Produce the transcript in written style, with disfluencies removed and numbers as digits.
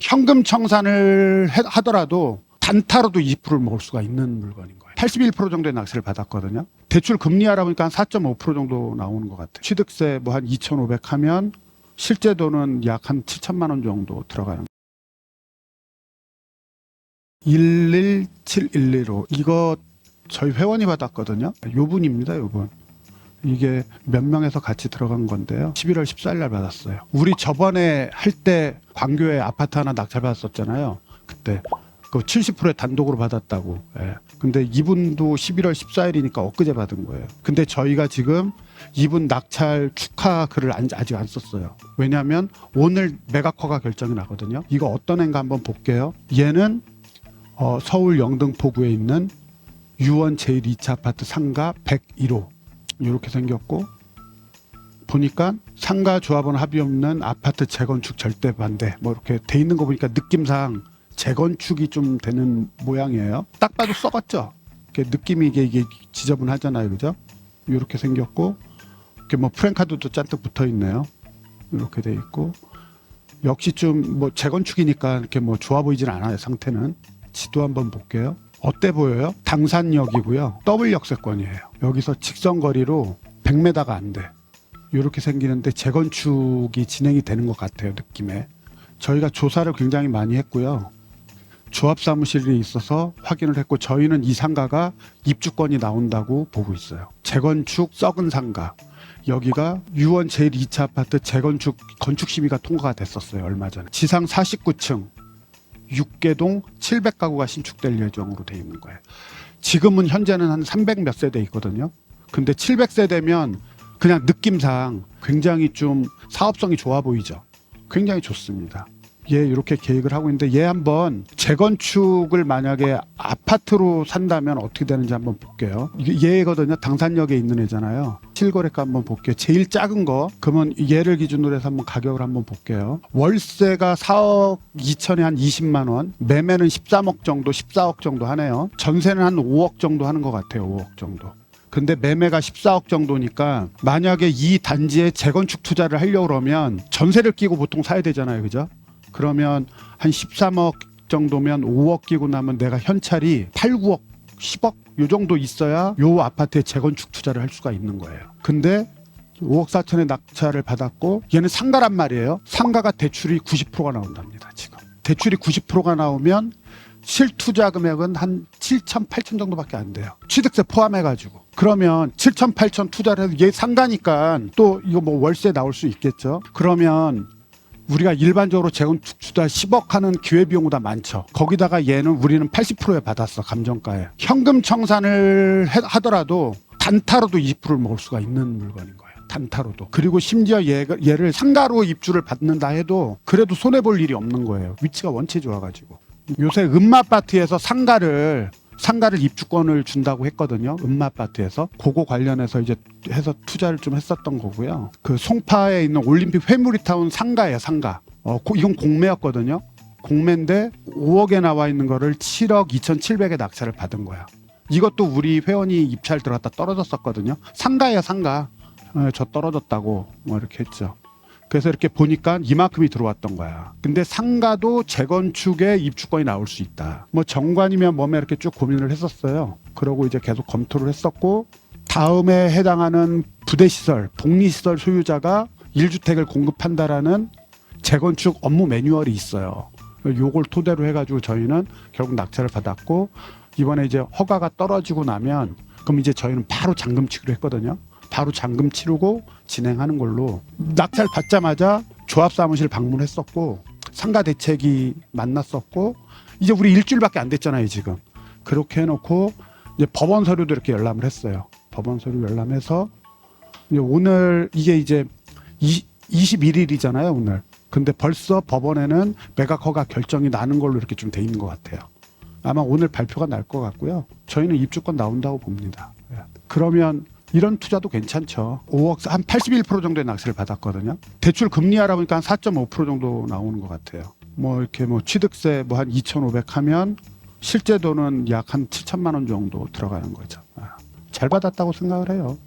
현금 청산을 하더라도 단타로도 20%를 먹을 수가 있는 물건인 거예요. 81% 정도의 낚시를 받았거든요. 대출 금리 알아보니까 한 4.5% 정도 나오는 것 같아요. 취득세 뭐 한 2,500 하면 실제 돈은 약 한 7천만 원 정도 들어가는 거예요. 11712로 이거 저희 회원이 받았거든요. 요분입니다. 요분. 이게 몇 명에서 같이 들어간 건데요. 11월 14일 날 받았어요. 우리 저번에 할 때 광교에 아파트 하나 낙찰받았었잖아요. 그때 그 70%의 단독으로 받았다고. 예. 근데 이분도 11월 14일이니까 엊그제 받은 거예요. 근데 저희가 지금 이분 낙찰 축하 글을 아직 안 썼어요. 왜냐하면 오늘 매각허가 결정이 나거든요. 이거 어떤 애인가 한번 볼게요. 얘는 서울 영등포구에 있는 유원 제1, 2차 아파트 상가 101호 이렇게 생겼고, 보니까 상가 조합원 합의 없는 아파트 재건축 절대 반대 뭐 이렇게 돼 있는 거 보니까 느낌상 재건축이 좀 되는 모양이에요. 딱 봐도 썩었죠. 느낌이 이게 지저분하잖아요, 그죠? 이렇게 생겼고, 이렇게 뭐 프랜카드도 잔뜩 붙어 있네요. 이렇게 돼 있고, 역시 좀 뭐 재건축이니까 이렇게 뭐 좋아 보이진 않아요, 상태는. 지도 한번 볼게요. 어때 보여요? 당산역이고요. 더블 역세권이에요. 여기서 직선거리로 100m가 안 돼. 이렇게 생기는데 재건축이 진행이 되는 것 같아요, 느낌에. 저희가 조사를 굉장히 많이 했고요. 조합사무실이 있어서 확인을 했고, 저희는 이 상가가 입주권이 나온다고 보고 있어요. 재건축 썩은 상가. 여기가 유원 제1, 2차 아파트 재건축 건축 심의가 통과가 됐었어요, 얼마 전에. 지상 49층 6개동 700가구가 신축될 예정으로 돼 있는 거예요. 지금은 현재는 한 300 몇 세대 있거든요. 근데 700세대면 그냥 느낌상 굉장히 좀 사업성이 좋아 보이죠. 굉장히 좋습니다. 얘 이렇게 계획을 하고 있는데, 얘 한번 재건축을 만약에 아파트로 산다면 어떻게 되는지 한번 볼게요. 이게 얘거든요. 당산역에 있는 애잖아요. 실거래가 한번 볼게요. 제일 작은 거. 그러면 얘를 기준으로 해서 한번 가격을 한번 볼게요. 월세가 4억 2천에 한 20만 원, 매매는 13억 정도, 14억 정도 하네요. 전세는 한 5억 정도 하는 것 같아요. 5억 정도. 근데 매매가 14억 정도니까 만약에 이 단지에 재건축 투자를 하려고 그러면 전세를 끼고 보통 사야 되잖아요, 그죠? 그러면 한 13억 정도면 5억 끼고 나면 내가 현찰이 8, 9억, 10억 요 정도 있어야 요 아파트에 재건축 투자를 할 수가 있는 거예요. 근데 5억 4천에 낙찰을 받았고, 얘는 상가란 말이에요. 상가가 대출이 90%가 나온답니다, 지금. 대출이 90%가 나오면 실투자 금액은 한 7천, 8천 정도밖에 안 돼요. 취득세 포함해가지고. 그러면 7천, 8천 투자를 해도 얘 상가니까 또 이거 뭐 월세 나올 수 있겠죠. 그러면 우리가 일반적으로 재건축 투자 10억 하는 기회비용보다 많죠. 거기다가 얘는 우리는 80%에 받았어, 감정가에. 현금 청산을 하더라도 단타로도 20%를 먹을 수가 있는 물건인 거예요. 단타로도. 그리고 심지어 얘를 상가로 입주를 받는다 해도 그래도 손해볼 일이 없는 거예요. 위치가 원체 좋아가지고. 요새 음마아파트에서 상가를 입주권을 준다고 했거든요. 음마아파트에서. 그거 관련해서 이제 해서 투자를 좀 했었던 거고요. 그 송파에 있는 올림픽 회무리타운 상가예요, 상가. 이건 공매였거든요. 공매인데 5억에 나와 있는 거를 7억 2,700에 낙찰을 받은 거야. 이것도 우리 회원이 입찰 들어갔다 떨어졌었거든요. 상가예요, 상가. 저 떨어졌다고 뭐 이렇게 했죠. 그래서 이렇게 보니까 이만큼이 들어왔던 거야. 근데 상가도 재건축에 입주권이 나올 수 있다. 뭐 정관이면 뭐면 이렇게 쭉 고민을 했었어요. 그러고 이제 계속 검토를 했었고, 다음에 해당하는 부대시설, 복리시설 소유자가 1주택을 공급한다라는 재건축 업무 매뉴얼이 있어요. 요걸 토대로 해가지고 저희는 결국 낙찰을 받았고, 이번에 이제 허가가 떨어지고 나면 그럼 이제 저희는 바로 잔금 치기로 했거든요. 바로 잔금 치르고 진행하는 걸로. 낙찰 받자마자 조합사무실 방문했었고, 상가 대책이 만났었고, 이제 우리 일주일밖에 안 됐잖아요, 지금. 그렇게 해놓고 이제 법원 서류도 이렇게 열람을 했어요. 법원 서류 열람해서 이제 오늘 이게 이제 21일이잖아요, 오늘. 근데 벌써 법원에는 매각 허가 결정이 나는 걸로 이렇게 좀 돼 있는 것 같아요. 아마 오늘 발표가 날 것 같고요. 저희는 입주권 나온다고 봅니다. 그러면 이런 투자도 괜찮죠. 5억, 한 81% 정도의 낚시를 받았거든요. 대출 금리 알아보니까 한 4.5% 정도 나오는 것 같아요. 뭐 이렇게 뭐 취득세 뭐 한 2,500 하면 실제 돈은 약 한 7천만 원 정도 들어가는 거죠. 잘 받았다고 생각을 해요.